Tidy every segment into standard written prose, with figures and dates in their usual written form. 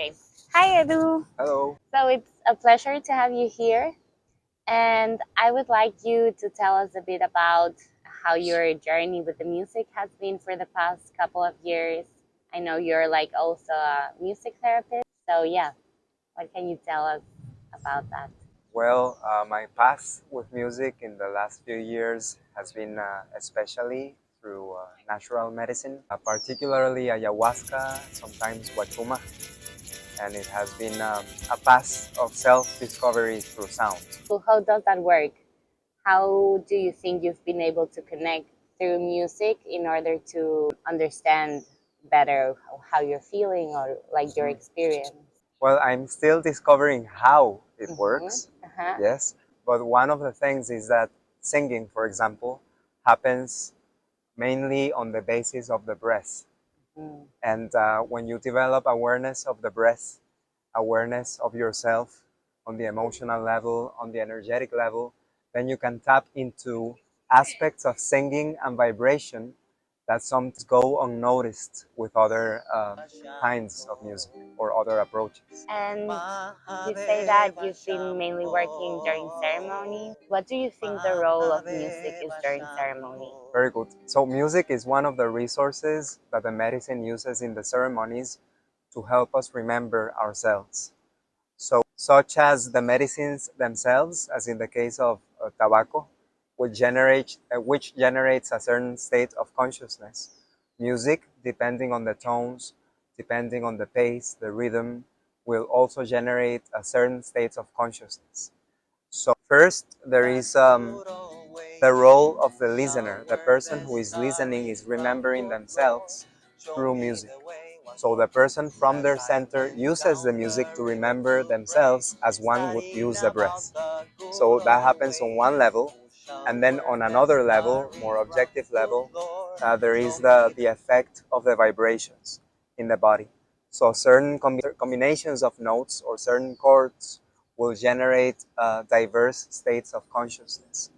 Okay. Hi, Edu. Hello. So it's a pleasure to have you here. And I would like you to tell us a bit about how your journey with the music has been for the past couple of years. I know you're like also a music therapist. So, yeah, what can you tell us about that? Well, my path with music in the last few years has been especially through natural medicine, particularly ayahuasca, sometimes wachuma, and it has been a path of self-discovery through sound. So, how does that work? How do you think you've been able to connect through music in order to understand better how you're feeling or like your experience? Well, I'm still discovering how it Mm-hmm. works, Uh-huh. yes, but one of the things is that singing, for example, happens mainly on the basis of the breath. Mm. And when you develop awareness of the breath, awareness of yourself on the emotional level, on the energetic level, then you can tap into aspects of singing and vibration that sometimes go unnoticed with other kinds of music or other approaches. And you say that you've been mainly working during ceremony. What do you think the role of music is during ceremony? Very good. So, music is one of the resources that the medicine uses in the ceremonies to help us remember ourselves. So, such as the medicines themselves, as in the case of tobacco, which generates a certain state of consciousness. Music, depending on the tones, depending on the pace, the rhythm, will also generate a certain state of consciousness. So, first, there is the role of the listener. The person who is listening is remembering themselves through music. So the person from their center uses the music to remember themselves as one would use the breath. So that happens on one level. And then on another level, more objective level, there is the effect of the vibrations in the body. So certain combinations of notes or certain chords will generate diverse states of consciousness.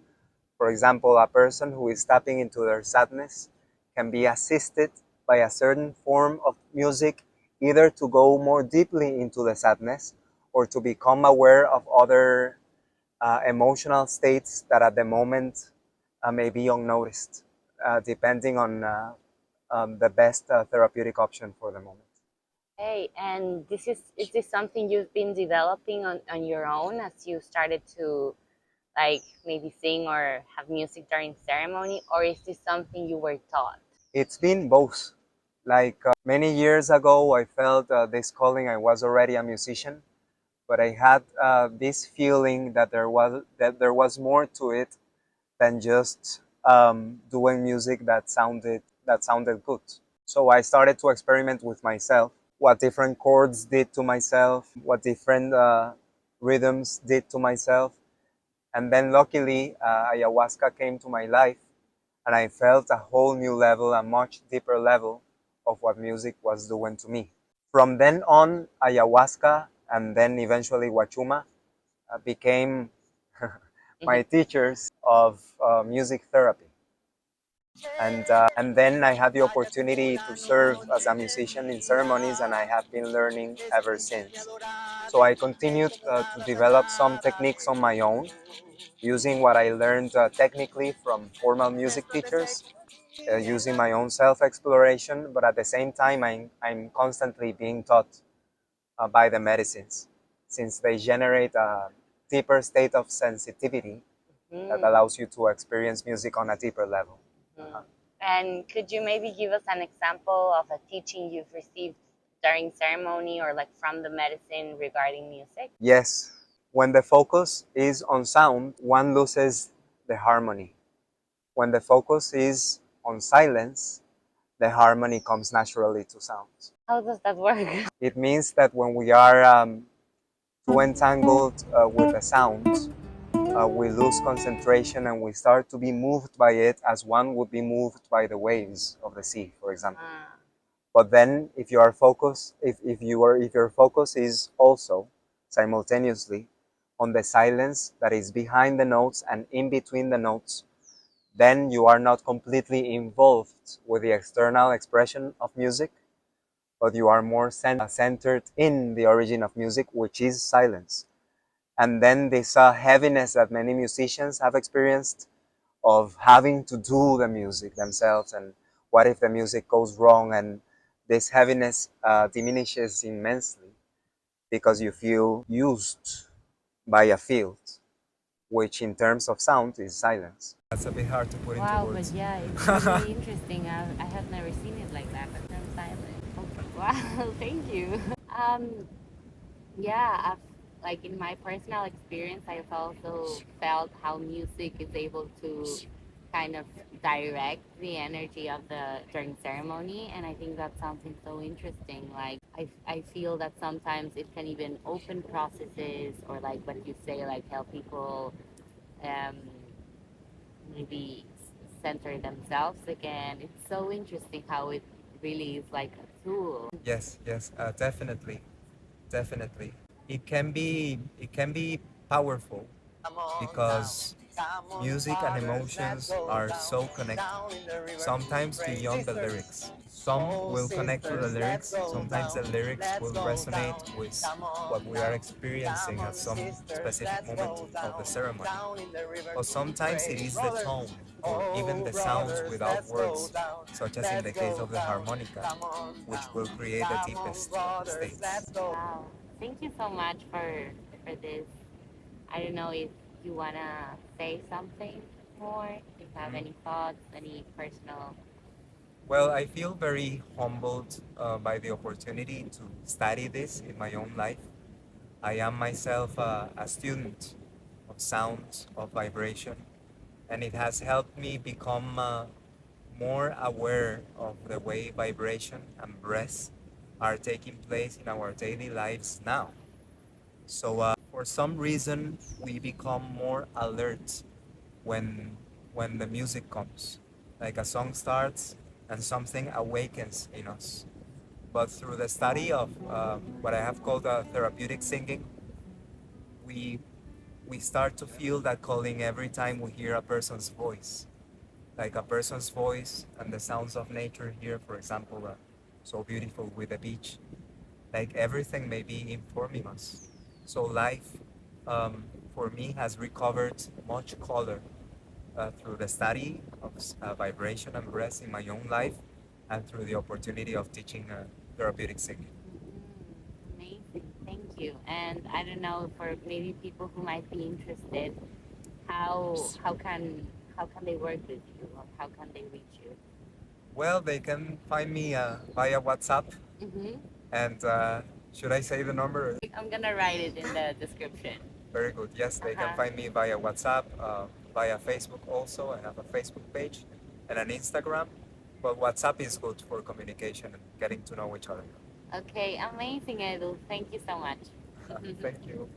For example, a person who is tapping into their sadness can be assisted by a certain form of music, either to go more deeply into the sadness or to become aware of other emotional states that at the moment may be unnoticed, depending on the best therapeutic option for the moment. Hey, and is this something you've been developing on your own as you started to like maybe sing or have music during ceremony, or is this something you were taught? It's been both. Like many years ago, I felt this calling. I was already a musician, but I had this feeling that there was more to it than just doing music that sounded good. So I started to experiment with myself, what different chords did to myself, what different rhythms did to myself, and then luckily ayahuasca came to my life, and I felt a whole new level, a much deeper level of what music was doing to me. From then on, ayahuasca and then eventually wachuma became my teachers of music therapy. And then I had the opportunity to serve as a musician in ceremonies, and I have been learning ever since. So I continued to develop some techniques on my own, using what I learned technically from formal music teachers, using my own self-exploration, but at the same time, I'm constantly being taught by the medicines, since they generate a deeper state of sensitivity that Mm-hmm. allows you to experience music on a deeper level. Mm-hmm. And could you maybe give us an example of a teaching you've received during ceremony or like from the medicine regarding music? Yes, when the focus is on sound, one loses the harmony. When the focus is on silence, the harmony comes naturally to sound. How does that work? It means that when we are too entangled with the sound, we lose concentration and we start to be moved by it as one would be moved by the waves of the sea, for example. Ah. But then if you are focused, if your focus is also simultaneously on the silence that is behind the notes and in between the notes, then you are not completely involved with the external expression of music, but you are more centered in the origin of music, which is silence. And then this heaviness that many musicians have experienced of having to do the music themselves, and what if the music goes wrong, and this heaviness diminishes immensely because you feel used by a field, which in terms of sound is silence. That's a bit hard to put into Wow, but words. yeah, it's really interesting. I have never seen it like that, but I'm silent. Okay, wow, thank you. Yeah, like in my personal experience, I've also felt how music is able to kind of direct the energy of the during ceremony, and I think that's something so interesting. Like I feel that sometimes it can even open processes, or like what you say, like help people um, maybe center themselves again. It's so interesting how it really is like a tool. Yes, yes, definitely, definitely. It can be powerful because music and emotions are so connected, sometimes beyond the lyrics. Some will connect through the lyrics, sometimes the lyrics will resonate with what we are experiencing at some specific moment of the ceremony. Or sometimes it is the tone or even the sounds without words, such as in the case of the harmonica, which will create the deepest of the states. Wow. Thank you so much for this. I don't know if you wanna say something more, if you have any thoughts, any personal. Well, I feel very humbled by the opportunity to study this in my own life. I am myself a student of sound, of vibration, and it has helped me become more aware of the way vibration and breath are taking place in our daily lives now. So, for some reason, we become more alert when when the music comes, like a song starts and something awakens in us. But through the study of what I have called therapeutic singing, we we start to feel that calling every time we hear a person's voice, like a person's voice and the sounds of nature here, for example, so beautiful with the beach, like everything may be informing us. So life, for me, has recovered much color through the study of vibration and breath in my own life, and through the opportunity of teaching therapeutic singing. Amazing, thank you. And I don't know, for maybe people who might be interested, how can they work with you, or how can they reach you? Well, they can find me via WhatsApp, Mm-hmm. and should I say the number? I'm gonna write it in the description. Very good. Yes, they can Uh-huh. find me via WhatsApp, via Facebook also. I have a Facebook page and an Instagram. But WhatsApp is good for communication and getting to know each other. Okay, amazing, Edu. Thank you so much. Thank you.